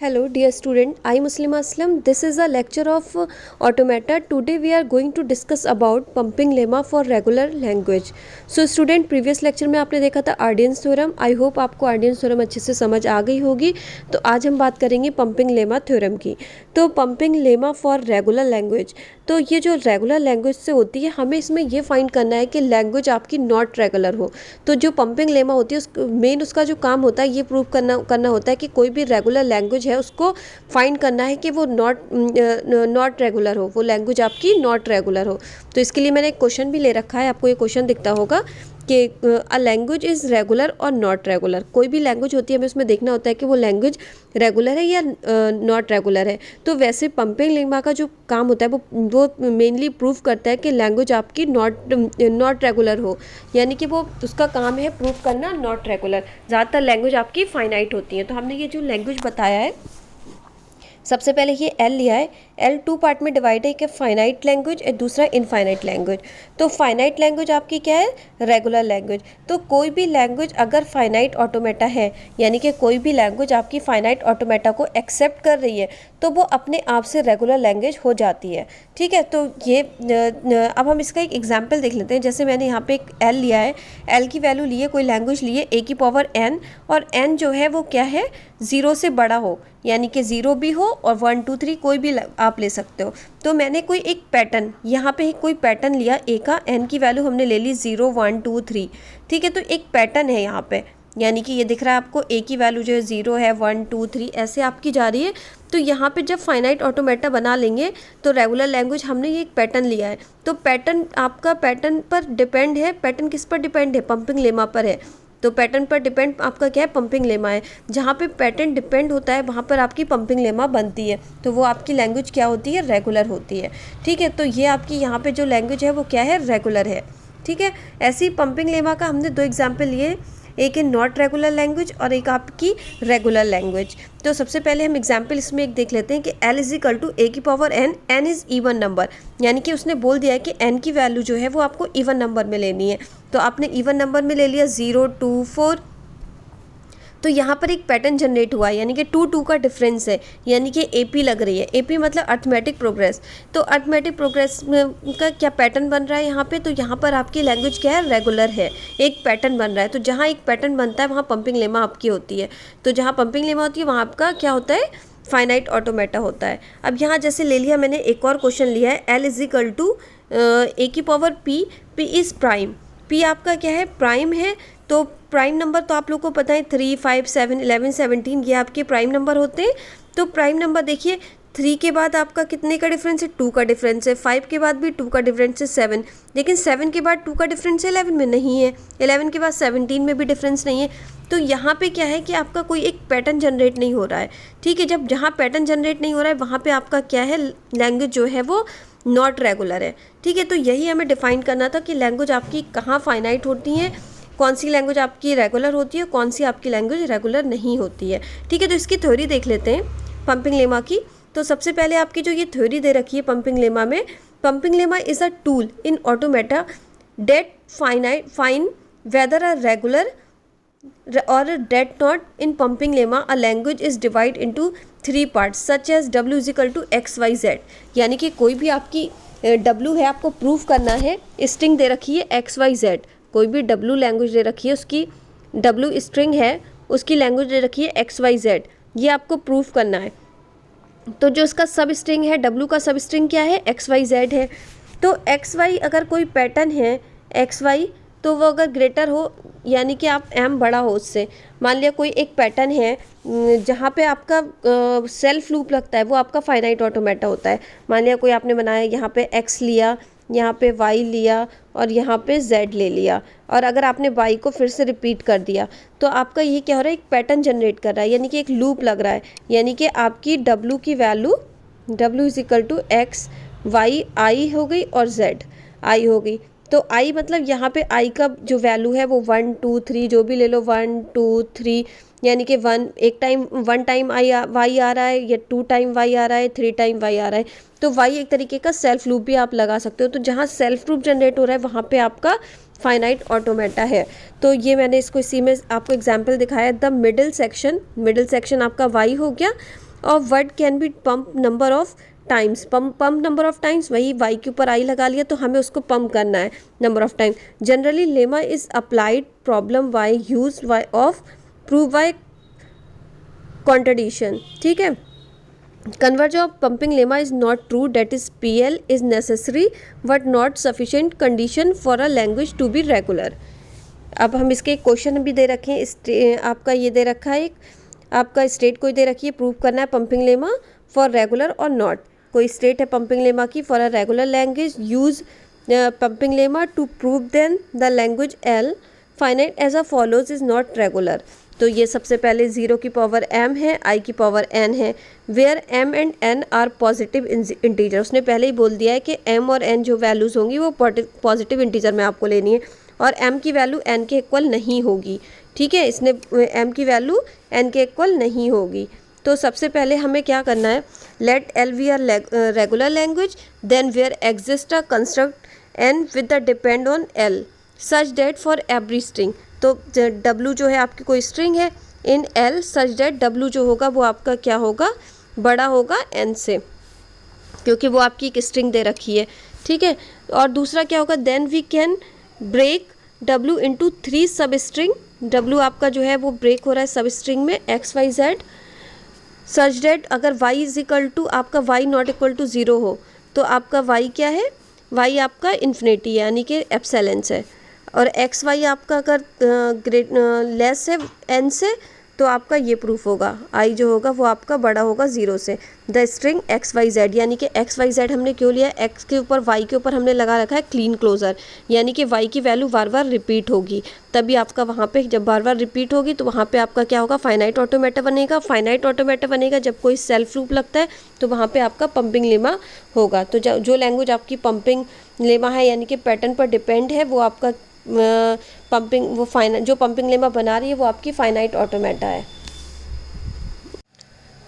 Hello dear student, I Muslima Aslam. This is a lecture of automata. Today we are going to discuss about pumping lemma for regular language. So student, previous lecture में आपने देखा था आर्डियंस theorem. I hope आपको आर्डियंस theorem अच्छे से समझ आ गई होगी. तो आज हम बात करेंगे पंपिंग लेमा थ्योरम की. तो pumping lemma for regular language, तो ये जो रेगुलर लैंग्वेज से होती है, हमें इसमें ये फाइंड करना है कि लैंग्वेज आपकी नॉट रेगुलर हो. तो जो पंपिंग लेमा होती है मेन उसका जो काम होता है ये प्रूव करना होता है कि कोई भी रेगुलर लैंग्वेज है उसको फाइंड करना है कि वो नॉट रेगुलर हो, वो लैंग्वेज आपकी नॉट रेगुलर हो. तो इसके लिए मैंने एक क्वेश्चन भी ले रखा है, आपको ये क्वेश्चन दिखता होगा कि अ लैंग्वेज इज़ रेगुलर और नॉट रेगुलर. कोई भी लैंग्वेज होती है हमें उसमें देखना होता है कि वो लैंग्वेज रेगुलर है या नॉट रेगुलर है. तो वैसे पंपिंग लेमा का जो काम होता है वो मेनली प्रूव करता है कि लैंग्वेज आपकी नॉट रेगुलर हो, यानी कि वो उसका काम है प्रूव करना नॉट रेगुलर. ज़्यादातर लैंग्वेज आपकी फाइनाइट होती है. तो हमने ये जो लैंग्वेज बताया है, सबसे पहले ये एल लिया है. एल टू पार्ट में डिवाइड है, एक फाइनाइट लैंग्वेज और दूसरा इनफाइनाइट लैंग्वेज. तो फाइनाइट लैंग्वेज आपकी क्या है? Regular language. तो कोई भी लैंग्वेज अगर फाइनाइट ऑटोमेटा है, यानी कि कोई भी लैंग्वेज आपकी फाइनाइट ऑटोमेटा को एक्सेप्ट कर रही है, तो वो अपने आप से रेगुलर लैंग्वेज हो जाती है. ठीक है, तो ये अब हम इसका एक एग्जाम्पल देख लेते हैं. जैसे मैंने यहाँ पे एक एल लिया है, एल की वैल्यू ली है, कोई लैंग्वेज ली है a की पावर n, और n जो है वो क्या है? 0 से बड़ा हो, यानी कि 0 भी हो और 1 2 3 कोई भी आप ले सकते हो. तो मैंने कोई एक पैटर्न यहाँ पे कोई पैटर्न लिया a का, n की वैल्यू हमने ले ली 0 1 2 3. ठीक है, तो एक पैटर्न है यहाँ पे, यानी कि ये दिख रहा है आपको a की वैल्यू जो है 0 है, 1 2 3 ऐसे आपकी जा रही है. तो यहाँ पे जब फाइनाइट ऑटोमेटा बना लेंगे तो रेगुलर लैंग्वेज हमने ये एक पैटर्न लिया है, तो पैटर्न आपका पैटर्न पर डिपेंड है. पैटर्न किस पर डिपेंड है? पंपिंग लेमा पर है. तो पैटर्न पर डिपेंड आपका क्या है? पंपिंग लेमा है. जहाँ पे पैटर्न डिपेंड होता है वहाँ पर आपकी पंपिंग लेमा बनती है, तो वो आपकी लैंग्वेज क्या होती है? रेगुलर होती है. ठीक है, तो ये आपकी यहाँ पे जो लैंग्वेज है वो क्या है? रेगुलर है. ठीक है, ऐसी पंपिंग लेमा का हमने दो एग्जाम्पल लिए, एक है नॉट रेगुलर लैंग्वेज और एक आपकी रेगुलर लैंग्वेज. तो सबसे पहले हम एग्जाम्पल इसमें एक देख लेते हैं कि l is equal to a की power n, n is even number, यानी कि उसने बोल दिया है कि n की वैल्यू जो है वो आपको इवन नंबर में लेनी है. तो आपने इवन नंबर में ले लिया 0 2 4. तो यहाँ पर एक पैटर्न जनरेट हुआ है, यानी कि 2 2 का डिफरेंस है, यानी कि AP लग रही है. AP मतलब अर्थमेटिक प्रोग्रेस. तो अर्थमेटिक प्रोग्रेस का क्या पैटर्न बन रहा है यहाँ पे? तो यहाँ पर आपकी लैंग्वेज क्या है? रेगुलर है, एक पैटर्न बन रहा है. तो जहाँ एक पैटर्न बनता है वहाँ पंपिंग लेमा आपकी होती है. तो जहाँ पंपिंग लेमा होती है वहाँ आपका क्या होता है? फाइनाइट ऑटोमेटा होता है. अब यहाँ जैसे ले लिया मैंने एक और क्वेश्चन लिया है, L is equal to a की power P, P is prime. P आपका क्या है? प्राइम है. तो प्राइम नंबर तो आप लोग को पता है 3 5 7 11 17 ये आपके प्राइम नंबर होते हैं. तो प्राइम नंबर देखिए, 3 के बाद आपका कितने का डिफरेंस है? 2 का डिफरेंस है. 5 के बाद भी 2 का डिफरेंस है 7, लेकिन 7 के बाद 2 का डिफरेंस 11 में नहीं है, 11 के बाद 17 में भी डिफरेंस नहीं है. तो यहाँ पे क्या है कि आपका कोई एक पैटर्न जनरेट नहीं हो रहा है. ठीक है, जब जहाँ पैटर्न जनरेट नहीं हो रहा है वहाँ पे आपका क्या है? लैंग्वेज जो है वो नॉट रेगुलर है. ठीक है, तो यही हमें डिफाइन करना था कि लैंग्वेज आपकी कहाँ फाइनाइट होती हैं, कौन सी लैंग्वेज आपकी रेगुलर होती है, कौन सी आपकी लैंग्वेज रेगुलर नहीं होती है. ठीक है, तो इसकी थ्योरी देख लेते हैं पंपिंग लेमा की. तो सबसे पहले आपकी जो ये थ्योरी दे रखी है पंपिंग लेमा में, pumping lemma is a tool in automata determine whether a regular or that not. In pumping lemma a language is divide into 3 parts such as W is equal to XYZ. यानी कि कोई भी आपकी W है, आपको proof करना है, string दे रखी है XYZ, कोई भी W लैंग्वेज दे रखी है, उसकी W स्ट्रिंग है, उसकी लैंग्वेज दे रखी है XYZ, ये आपको प्रूफ करना है. तो जो इसका सब स्ट्रिंग है, W का सब स्ट्रिंग क्या है? XYZ है. तो XY अगर कोई पैटर्न है XY, तो वो अगर ग्रेटर हो, यानी कि आप M बड़ा हो उससे, मान लिया कोई एक पैटर्न है जहाँ पे आपका सेल्फ लूप लगता है, वो आपका फाइनाइट ऑटोमेटा होता है. मान लिया कोई आपने बनाया, यहाँ पे X लिया, यहाँ पे Y लिया और यहाँ पे Z ले लिया, और अगर आपने Y को फिर से रिपीट कर दिया, तो आपका ये क्या हो रहा है? एक पैटर्न जनरेट कर रहा है, यानी कि एक लूप लग रहा है. यानी कि आपकी W की value W is equal to X Y I हो गई और Z I हो गई. तो I मतलब यहाँ पे I का जो वैल्यू है वो 1 2 3 जो भी ले लो, 1 2 3, यानी कि 1 टाइम Y आ रहा है, या 2 टाइम Y आ रहा है, 3 टाइम Y आ रहा है. तो Y एक तरीके का सेल्फ लूप भी आप लगा सकते हो. तो जहाँ सेल्फ लूप जनरेट हो रहा है वहाँ पे आपका फाइनाइट ऑटोमेटा है. तो ये मैंने इसको इसी में आपको एग्जाम्पल दिखाया. द मिडिल सेक्शन आपका Y हो गया, और word can be pump number of times, pump number of times, वही वाई के ऊपर आई लगा लिया तो हमें उसको पम्प करना है number of time. Generally lemma is applied problem by use by of prove by contradiction, ठीक है। Converge of pumping lemma is not true, that is PL is necessary but not sufficient condition for a language to be regular। अब हम इसके question भी दे रखे हैं, आपका ये दे रखा है, एक आपका स्टेट कोई दे रखी है, प्रूव करना है पंपिंग लेमा फॉर रेगुलर और नॉट। कोई स्टेट है पंपिंग लेमा की for a regular language, use pumping lemma to prove then the language L finite as a follows is not regular. तो ये सबसे पहले 0 की पावर m है, i की पावर n है, where m and n are positive integer. उसने पहले ही बोल दिया है कि m और n जो वैल्यूज़ होंगी वो पॉजिटिव इंटीजर में आपको लेनी है और m की वैल्यू n के इक्वल नहीं होगी, ठीक है। इसने m की वैल्यू n के इक्वल नहीं होगी। तो सबसे पहले हमें क्या करना है, let L we are regular language, then where exist a construct n with the depend on l such that for every string. तो W जो है आपकी कोई स्ट्रिंग है in L such that W जो होगा वो आपका क्या होगा, बड़ा होगा N से, क्योंकि वो आपकी एक स्ट्रिंग दे रखी है, ठीक है। और दूसरा क्या होगा, then we can break W into 3 sub string. W आपका जो है वो ब्रेक हो रहा है सब स्ट्रिंग में x y z सच डेट अगर y इज इक्वल टू आपका y नॉट इक्वल टू 0 हो तो आपका y क्या है, y आपका इन्फिनिटी यानी कि एप्सिलॉन है, और एक्स वाई आपका अगर लेस है n से तो आपका ये प्रूफ होगा, i जो होगा वो आपका बड़ा होगा 0 से। The string X Y Z, यानी कि एक्स वाई जेड हमने क्यों लिया, x के ऊपर y के ऊपर हमने लगा रखा है क्लीन क्लोजर, यानी कि y की वैल्यू बार बार रिपीट होगी, तभी आपका वहाँ पे जब बार बार रिपीट होगी तो वहाँ पे आपका क्या होगा, फाइनाइट ऑटोमेटा बनेगा। फाइनाइट ऑटोमेटा बनेगा जब कोई सेल्फ लूप लगता है तो वहाँ पे आपका पंपिंग लेमा होगा। तो जो लैंग्वेज आपकी पंपिंग लेमा है यानी कि पैटर्न पर डिपेंड है वो आपका पंपिंग वो जो पंपिंग लेमा बना रही है वो आपकी फाइनाइट ऑटोमेटा है।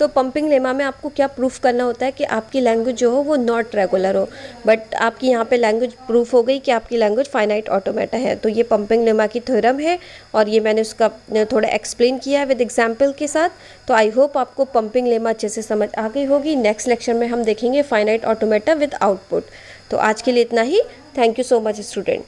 तो पंपिंग लेमा में आपको क्या प्रूफ करना होता है कि आपकी लैंग्वेज जो हो वो नॉट रेगुलर हो, बट आपकी यहाँ पे लैंग्वेज प्रूफ हो गई कि आपकी लैंग्वेज फाइनाइट ऑटोमेटा है। तो ये पंपिंग लेमा की थ्योरम है और ये मैंने उसका थोड़ा एक्सप्लेन किया है विद एग्जाम्पल के साथ। तो आई होप आपको पंपिंग लेमा अच्छे से समझ आ गई होगी। नेक्स्ट लेक्चर में हम देखेंगे फाइनाइट ऑटोमेटा विद आउटपुट। तो आज के लिए इतना ही। Thank you so much student.